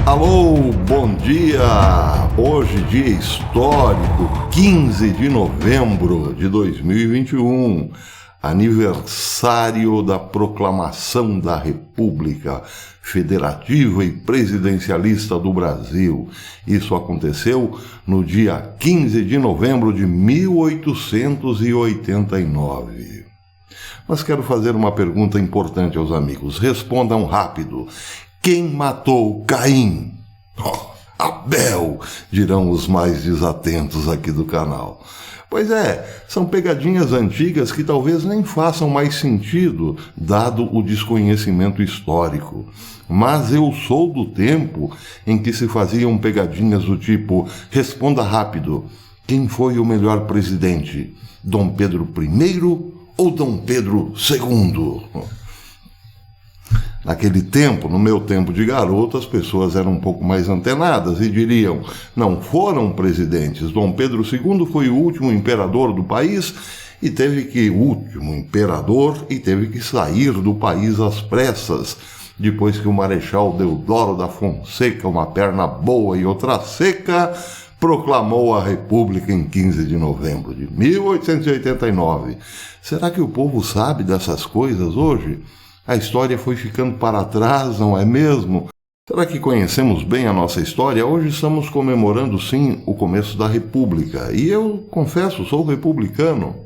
Alô, bom dia! Hoje, dia histórico, 15 de novembro de 2021, aniversário da proclamação da República Federativa e Presidencialista do Brasil. Isso aconteceu no dia 15 de novembro de 1889. Mas quero fazer uma pergunta importante aos amigos. Respondam rápido. Quem matou Caim? Abel, dirão os mais desatentos aqui do canal. Pois é, são pegadinhas antigas que talvez nem façam mais sentido, dado o desconhecimento histórico. Mas eu sou do tempo em que se faziam pegadinhas do tipo: responda rápido, quem foi o melhor presidente? Dom Pedro I ou Dom Pedro II? Naquele tempo, no meu tempo de garoto, as pessoas eram um pouco mais antenadas e diriam: não foram presidentes. Dom Pedro II foi o último imperador do país e teve que sair do país às pressas, depois que o Marechal Deodoro da Fonseca, uma perna boa e outra seca, proclamou a República em 15 de novembro de 1889. Será que o povo sabe dessas coisas hoje? A história foi ficando para trás, não é mesmo? Será que conhecemos bem a nossa história? Hoje estamos comemorando, sim, o começo da República. E eu, confesso, sou republicano.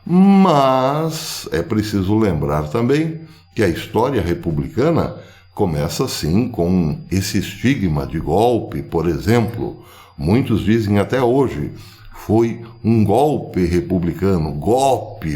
Mas é preciso lembrar também que a história republicana começa, sim, com esse estigma de golpe, por exemplo. Muitos dizem até hoje: foi um golpe republicano,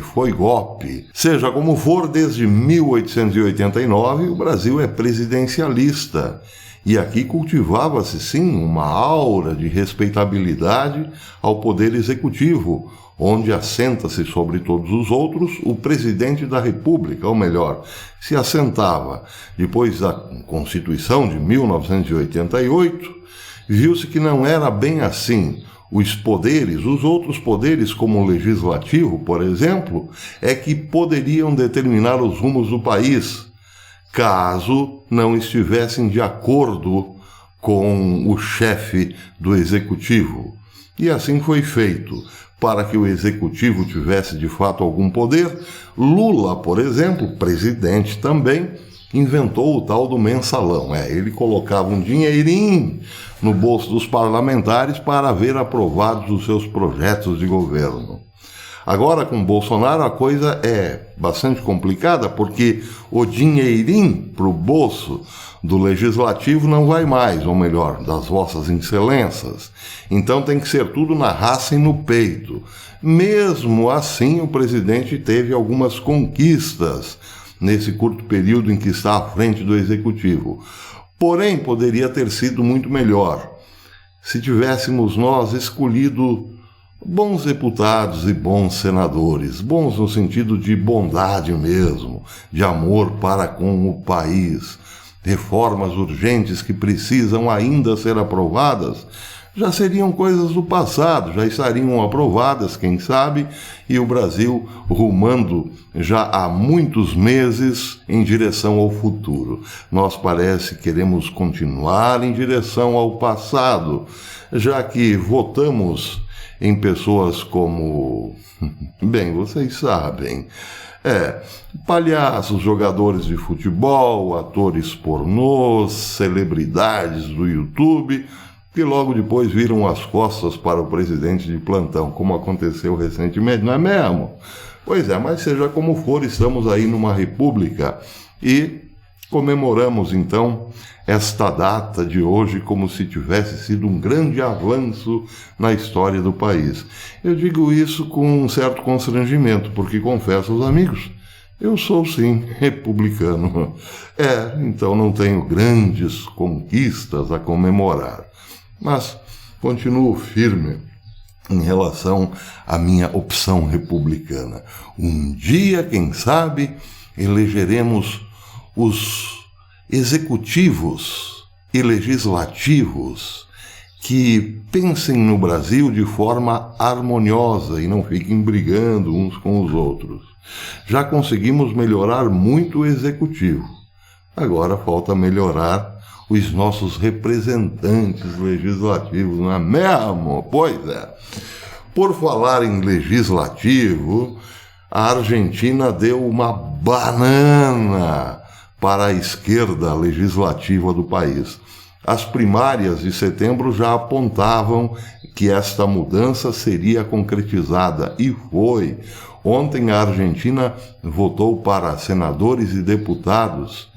foi golpe. Seja como for, desde 1889 o Brasil é presidencialista. E aqui cultivava-se, sim, uma aura de respeitabilidade ao poder executivo, onde assenta-se sobre todos os outros o presidente da República, ou melhor, se assentava. Depois da Constituição de 1988, viu-se que não era bem assim. Os outros poderes, como o legislativo, por exemplo, é que poderiam determinar os rumos do país, caso não estivessem de acordo com o chefe do executivo. E assim foi feito. Para que o executivo tivesse de fato algum poder, Lula, por exemplo, presidente também, inventou o tal do mensalão. Ele colocava um dinheirinho no bolso dos parlamentares para ver aprovados os seus projetos de governo. Agora, com Bolsonaro, a coisa é bastante complicada, porque o dinheirinho para o bolso do legislativo não vai mais, ou melhor, das vossas excelências. Então tem que ser tudo na raça e no peito. Mesmo assim, o presidente teve algumas conquistas nesse curto período em que está à frente do executivo. Porém, poderia ter sido muito melhor se tivéssemos nós escolhido bons deputados e bons senadores, bons no sentido de bondade mesmo, de amor para com o país. Reformas urgentes que precisam ainda ser aprovadas já seriam coisas do passado, já estariam aprovadas, quem sabe, e o Brasil rumando já há muitos meses em direção ao futuro. Nós parece que queremos continuar em direção ao passado, já que votamos em pessoas como... bem, vocês sabem... palhaços, jogadores de futebol, atores pornôs, celebridades do YouTube, que logo depois viram as costas para o presidente de plantão, como aconteceu recentemente, não é mesmo? Pois é, mas seja como for, estamos aí numa república e comemoramos então esta data de hoje como se tivesse sido um grande avanço na história do país. Eu digo isso com um certo constrangimento, porque confesso aos amigos, eu sou sim republicano. Então não tenho grandes conquistas a comemorar. Mas continuo firme em relação à minha opção republicana. Um dia, quem sabe, elegeremos os executivos e legislativos que pensem no Brasil de forma harmoniosa e não fiquem brigando uns com os outros. Já conseguimos melhorar muito o executivo. Agora falta melhorar os nossos representantes legislativos, não é mesmo? Pois é. Por falar em legislativo, a Argentina deu uma banana para a esquerda legislativa do país. As primárias de setembro já apontavam que esta mudança seria concretizada, e foi. Ontem a Argentina votou para senadores e deputados,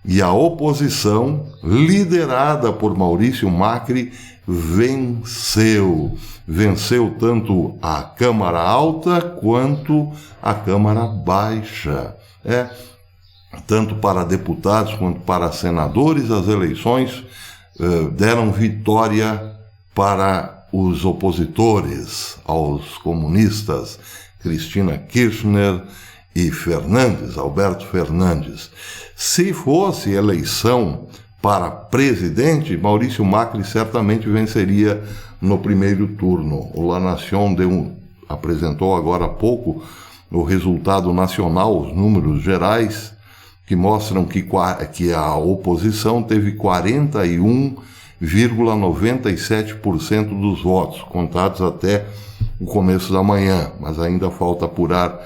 e a oposição, liderada por Maurício Macri, venceu. Venceu tanto a Câmara Alta quanto a Câmara Baixa. Tanto para deputados quanto para senadores, as eleições deram vitória para os opositores, aos comunistas, Cristina Kirchner e Alberto Fernandes. Se fosse eleição para presidente, Maurício Macri certamente venceria no primeiro turno. O La Nación apresentou agora há pouco o resultado nacional, os números gerais, que mostram que a oposição teve 41,97% dos votos, contados até o começo da manhã, mas ainda falta apurar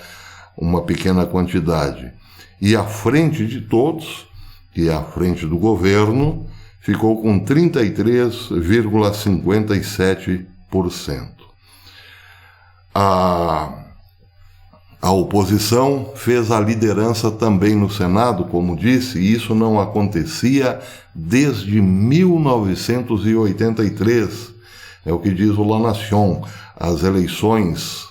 uma pequena quantidade. E à frente de todos, que é a frente do governo, ficou com 33,57%. A oposição fez a liderança também no Senado, como disse, e isso não acontecia desde 1983. É o que diz o La Nación. As eleições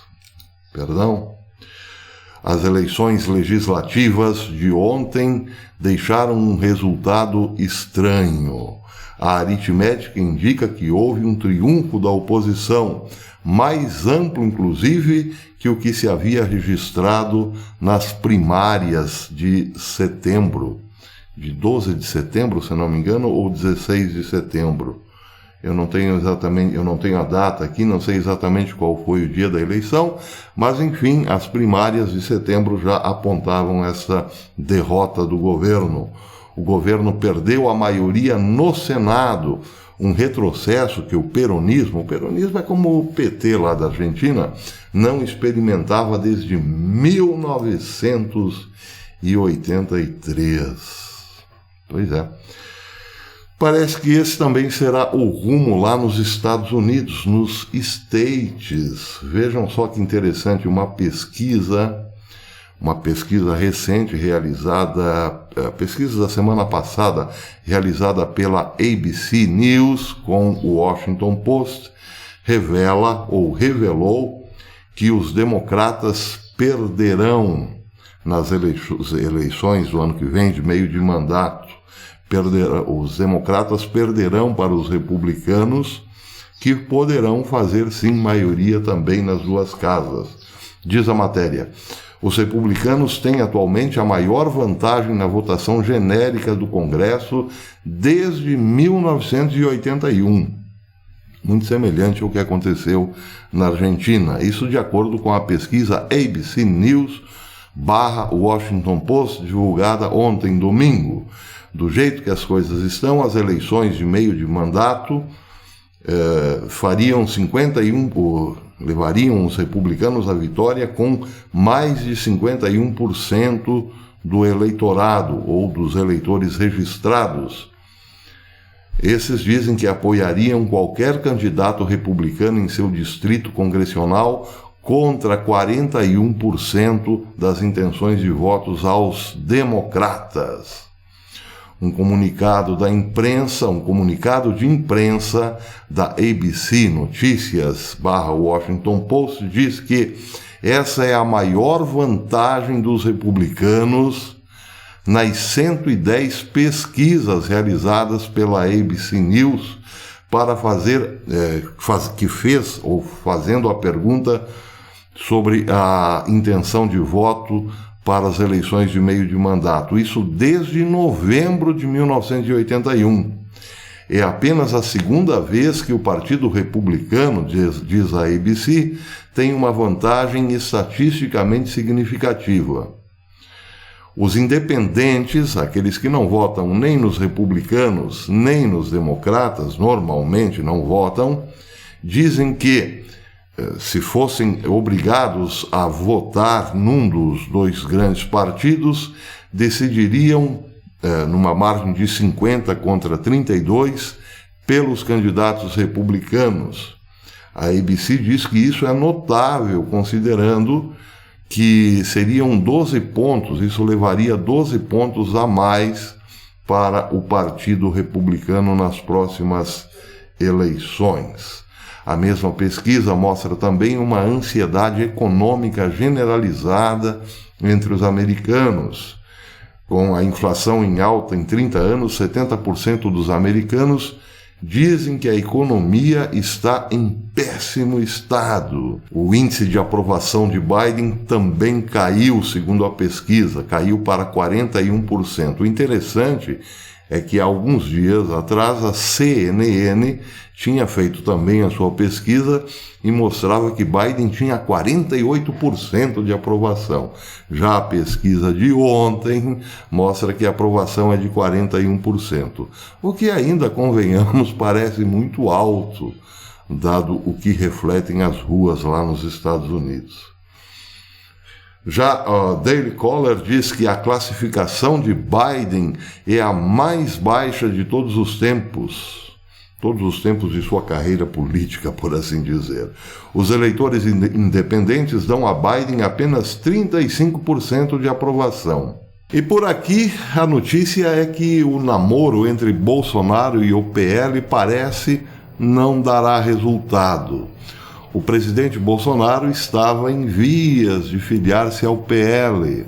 legislativas de ontem deixaram um resultado estranho. A aritmética indica que houve um triunfo da oposição, mais amplo, inclusive, que o que se havia registrado nas primárias de setembro, de 12 de setembro, se não me engano, ou 16 de setembro. Eu não tenho a data aqui, não sei exatamente qual foi o dia da eleição, mas enfim, as primárias de setembro já apontavam essa derrota do governo. O governo perdeu a maioria no Senado, um retrocesso que o peronismo é como o PT lá da Argentina, não experimentava desde 1983. Pois é. Parece que esse também será o rumo lá nos Estados Unidos, nos States. Vejam só que interessante, uma pesquisa recente pesquisa da semana passada, realizada pela ABC News com o Washington Post, revelou que os democratas perderão nas eleições do ano que vem, de meio de mandato. Os democratas perderão para os republicanos, que poderão fazer sim maioria também nas duas casas. Diz a matéria: os republicanos têm atualmente a maior vantagem na votação genérica do Congresso desde 1981. Muito semelhante ao que aconteceu na Argentina. Isso de acordo com a pesquisa ABC News /Washington Post, divulgada ontem, domingo. Do jeito que as coisas estão, as eleições de meio de mandato levariam os republicanos à vitória com mais de 51% do eleitorado ou dos eleitores registrados. Esses dizem que apoiariam qualquer candidato republicano em seu distrito congressional contra 41% das intenções de votos aos democratas. Um comunicado de imprensa da ABC Notícias /Washington Post diz que essa é a maior vantagem dos republicanos nas 110 pesquisas realizadas pela ABC News fazendo a pergunta sobre a intenção de voto para as eleições de meio de mandato. Isso desde novembro de 1981. É apenas a segunda vez que o Partido Republicano, diz a ABC, tem uma vantagem estatisticamente significativa. Os independentes, aqueles que não votam nem nos republicanos, nem nos democratas, normalmente não votam, dizem que, se fossem obrigados a votar num dos dois grandes partidos, decidiriam, numa margem de 50 contra 32, pelos candidatos republicanos. A ABC diz que isso é notável, considerando que seriam 12 pontos, isso levaria 12 pontos a mais para o Partido Republicano nas próximas eleições. A mesma pesquisa mostra também uma ansiedade econômica generalizada entre os americanos. Com a inflação em alta em 30 anos, 70% dos americanos dizem que a economia está em péssimo estado. O índice de aprovação de Biden também caiu, segundo a pesquisa, caiu para 41%. O interessante é que há alguns dias atrás a CNN tinha feito também a sua pesquisa e mostrava que Biden tinha 48% de aprovação. Já a pesquisa de ontem mostra que a aprovação é de 41%, o que ainda, convenhamos, parece muito alto, dado o que refletem as ruas lá nos Estados Unidos. Já a Daily Caller diz que a classificação de Biden é a mais baixa de todos os tempos de sua carreira política, por assim dizer. Os eleitores independentes dão a Biden apenas 35% de aprovação. E por aqui a notícia é que o namoro entre Bolsonaro e o PL parece não dará resultado. O presidente Bolsonaro estava em vias de filiar-se ao PL,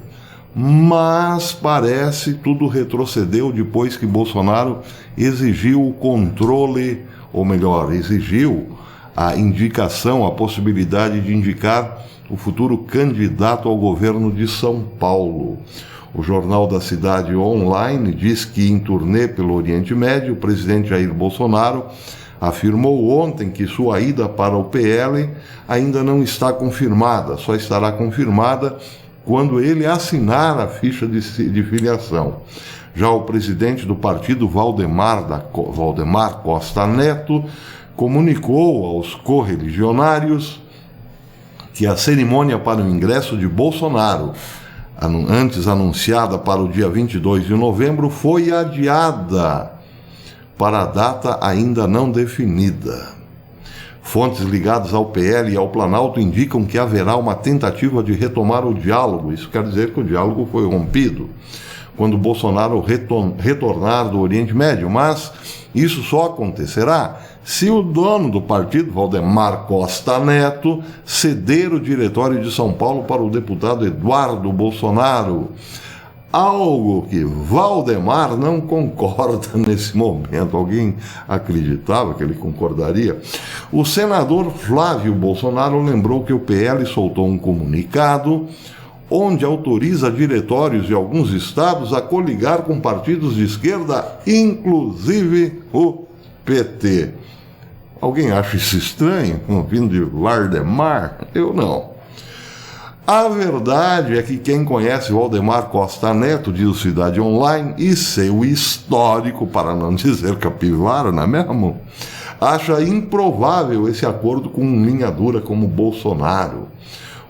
mas parece tudo retrocedeu depois que Bolsonaro exigiu o controle, ou melhor, exigiu a indicação, a possibilidade de indicar o futuro candidato ao governo de São Paulo. O Jornal da Cidade Online diz que em turnê pelo Oriente Médio, o presidente Jair Bolsonaro afirmou ontem que sua ida para o PL ainda não está confirmada, só estará confirmada quando ele assinar a ficha de filiação. Já o presidente do partido, Valdemar Costa Neto, comunicou aos correligionários que a cerimônia para o ingresso de Bolsonaro, antes anunciada para o dia 22 de novembro, foi adiada para a data ainda não definida. Fontes ligadas ao PL e ao Planalto indicam que haverá uma tentativa de retomar o diálogo. Isso quer dizer que o diálogo foi rompido quando Bolsonaro retornar do Oriente Médio, mas isso só acontecerá se o dono do partido, Valdemar Costa Neto, ceder o diretório de São Paulo para o deputado Eduardo Bolsonaro. Algo que Valdemar não concorda nesse momento. Alguém acreditava que ele concordaria? O senador Flávio Bolsonaro lembrou que o PL soltou um comunicado onde autoriza diretórios de alguns estados a coligar com partidos de esquerda, inclusive o PT. Alguém acha isso estranho, vindo de Valdemar? Eu não. A verdade é que quem conhece Valdemar Costa Neto, diz o Cidade Online, e seu histórico, para não dizer capivara, não é mesmo? Acha improvável esse acordo com um linha dura como Bolsonaro.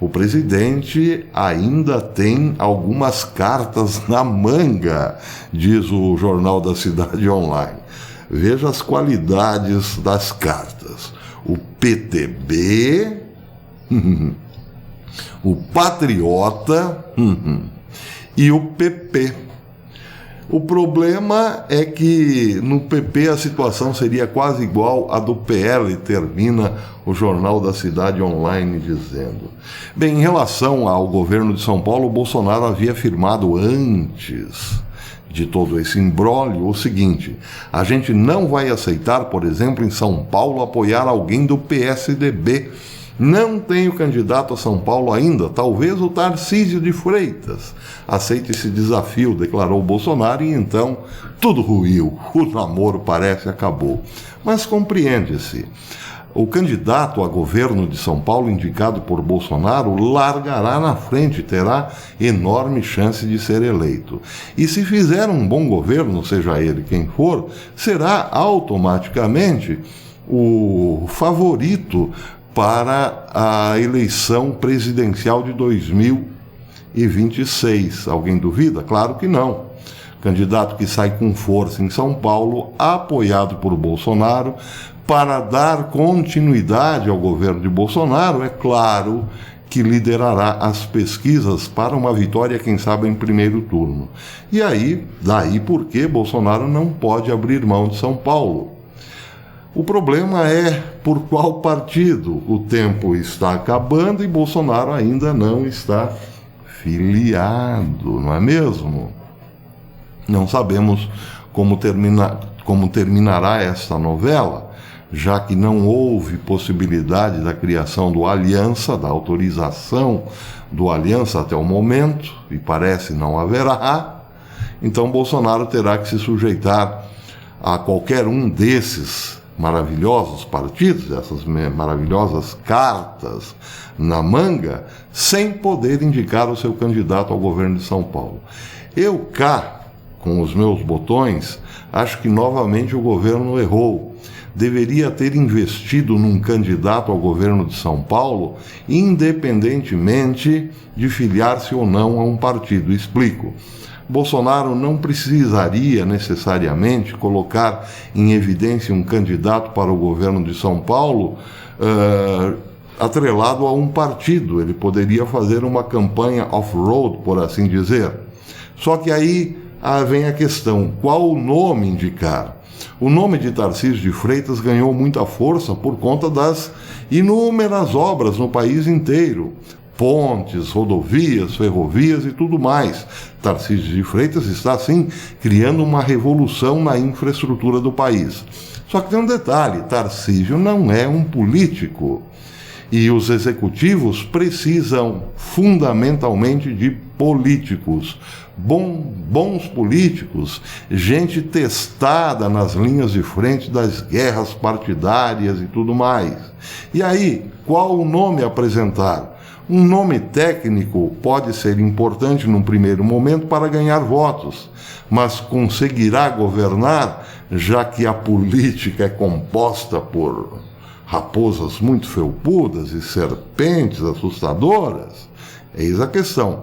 O presidente ainda tem algumas cartas na manga, diz o Jornal da Cidade Online. Veja as qualidades das cartas. O PTB... o Patriota e o PP. O problema é que no PP a situação seria quase igual à do PL, termina o Jornal da Cidade Online dizendo. Bem, em relação ao governo de São Paulo, Bolsonaro havia afirmado antes de todo esse imbróglio o seguinte: a gente não vai aceitar, por exemplo, em São Paulo, apoiar alguém do PSDB. Não tenho candidato a São Paulo ainda, talvez o Tarcísio de Freitas. Aceite esse desafio, declarou Bolsonaro, e então tudo ruiu. O namoro parece acabou. Mas compreende-se. o candidato a governo de São Paulo indicado por Bolsonaro largará na frente, terá enorme chance de ser eleito. E se fizer um bom governo, seja ele quem for, será automaticamente o favorito para a eleição presidencial de 2026. Alguém duvida? Claro que não. Candidato que sai com força em São Paulo, apoiado por Bolsonaro, para dar continuidade ao governo de Bolsonaro, é claro que liderará as pesquisas para uma vitória, quem sabe, em primeiro turno. E aí, daí porque Bolsonaro não pode abrir mão de São Paulo. O problema é por qual partido. O tempo está acabando e Bolsonaro ainda não está filiado, não é mesmo? Não sabemos como terminará esta novela, já que não houve possibilidade da criação do Aliança, da autorização do Aliança até o momento, e parece não haverá. Então Bolsonaro terá que se sujeitar a qualquer um desses maravilhosos partidos, essas maravilhosas cartas na manga, sem poder indicar o seu candidato ao governo de São Paulo. Eu cá, com os meus botões, acho que novamente o governo errou. Deveria ter investido num candidato ao governo de São Paulo, independentemente de filiar-se ou não a um partido. Explico. Bolsonaro não precisaria necessariamente colocar em evidência um candidato para o governo de São Paulo atrelado a um partido. Ele poderia fazer uma campanha off-road, por assim dizer. Só que aí vem a questão, qual o nome indicar? O nome de Tarcísio de Freitas ganhou muita força por conta das inúmeras obras no país inteiro. Pontes, rodovias, ferrovias e tudo mais. Tarcísio de Freitas está, assim, criando uma revolução na infraestrutura do país. Só que tem um detalhe, Tarcísio não é um político. E os executivos precisam fundamentalmente de políticos. Bons políticos, gente testada nas linhas de frente das guerras partidárias e tudo mais. E aí, qual o nome apresentar? Um nome técnico pode ser importante num primeiro momento para ganhar votos, mas conseguirá governar, já que a política é composta por raposas muito felpudas e serpentes assustadoras? Eis a questão.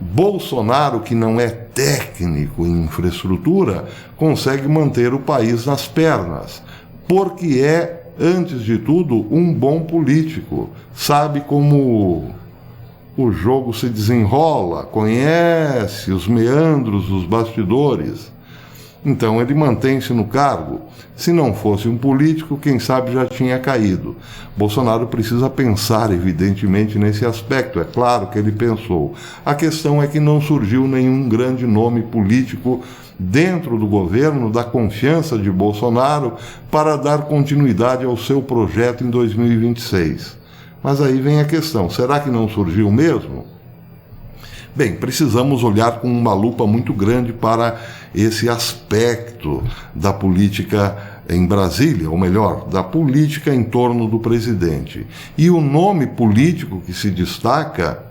Bolsonaro, que não é técnico em infraestrutura, consegue manter o país nas pernas, porque é, antes de tudo, um bom político. Sabe como o jogo se desenrola, conhece os meandros dos bastidores. Então ele mantém-se no cargo. Se não fosse um político, quem sabe já tinha caído. Bolsonaro precisa pensar, evidentemente, nesse aspecto. É claro que ele pensou. A questão é que não surgiu nenhum grande nome político dentro do governo, da confiança de Bolsonaro, para dar continuidade ao seu projeto em 2026. Mas aí vem a questão, será que não surgiu mesmo? Bem, precisamos olhar com uma lupa muito grande para esse aspecto da política em Brasília, ou melhor, da política em torno do presidente. E o nome político que se destaca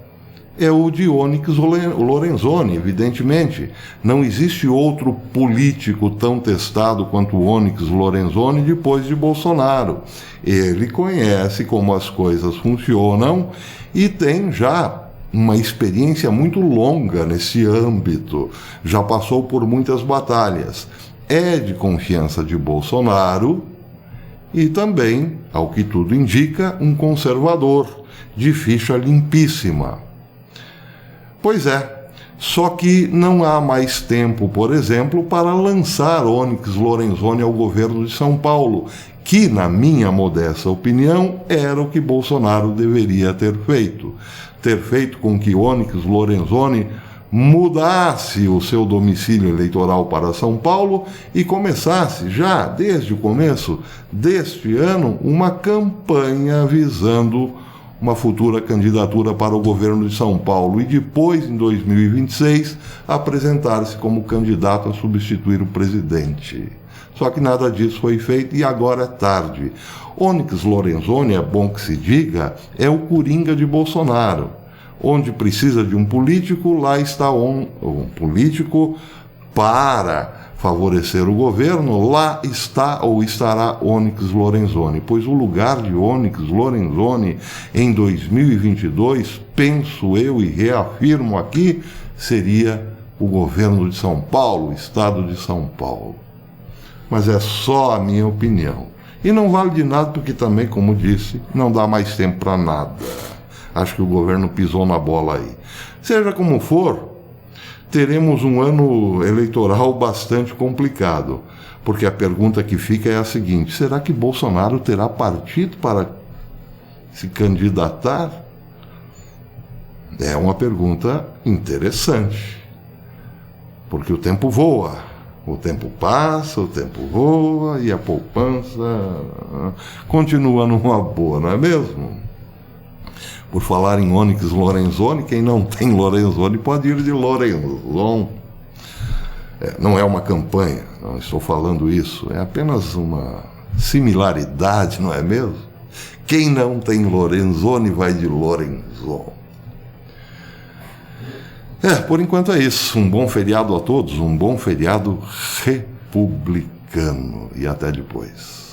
é o de Onyx Lorenzoni, evidentemente. Não existe outro político tão testado quanto o Onyx Lorenzoni depois de Bolsonaro. Ele conhece como as coisas funcionam e tem já uma experiência muito longa nesse âmbito, já passou por muitas batalhas. É de confiança de Bolsonaro e também, ao que tudo indica, um conservador, de ficha limpíssima. Pois é, só que não há mais tempo, por exemplo, para lançar Onyx Lorenzoni ao governo de São Paulo, que, na minha modesta opinião, era o que Bolsonaro deveria ter feito. Ter feito com que Onyx Lorenzoni mudasse o seu domicílio eleitoral para São Paulo e começasse já, desde o começo deste ano, uma campanha visando uma futura candidatura para o governo de São Paulo e depois, em 2026, apresentar-se como candidato a substituir o presidente. Só que nada disso foi feito e agora é tarde. Onyx Lorenzoni, é bom que se diga, é o coringa de Bolsonaro. Onde precisa de um político, lá está um político para favorecer o governo, lá está ou estará Onyx Lorenzoni, pois o lugar de Onyx Lorenzoni em 2022, penso eu e reafirmo aqui, seria o governo de São Paulo, o estado de São Paulo. Mas é só a minha opinião. E não vale de nada porque também, como disse, não dá mais tempo para nada. Acho que o governo pisou na bola aí. Seja como for, teremos um ano eleitoral bastante complicado, porque a pergunta que fica é a seguinte: será que Bolsonaro terá partido para se candidatar? É uma pergunta interessante, porque o tempo voa, o tempo passa, o tempo voa e a poupança continua numa boa, não é mesmo? Por falar em Onyx Lorenzoni, quem não tem Lorenzoni pode ir de Lorenzon. Não é uma campanha, não estou falando isso, é apenas uma similaridade, não é mesmo? Quem não tem Lorenzoni vai de Lorenzon. Por enquanto é isso. Um bom feriado a todos, um bom feriado republicano. E até depois.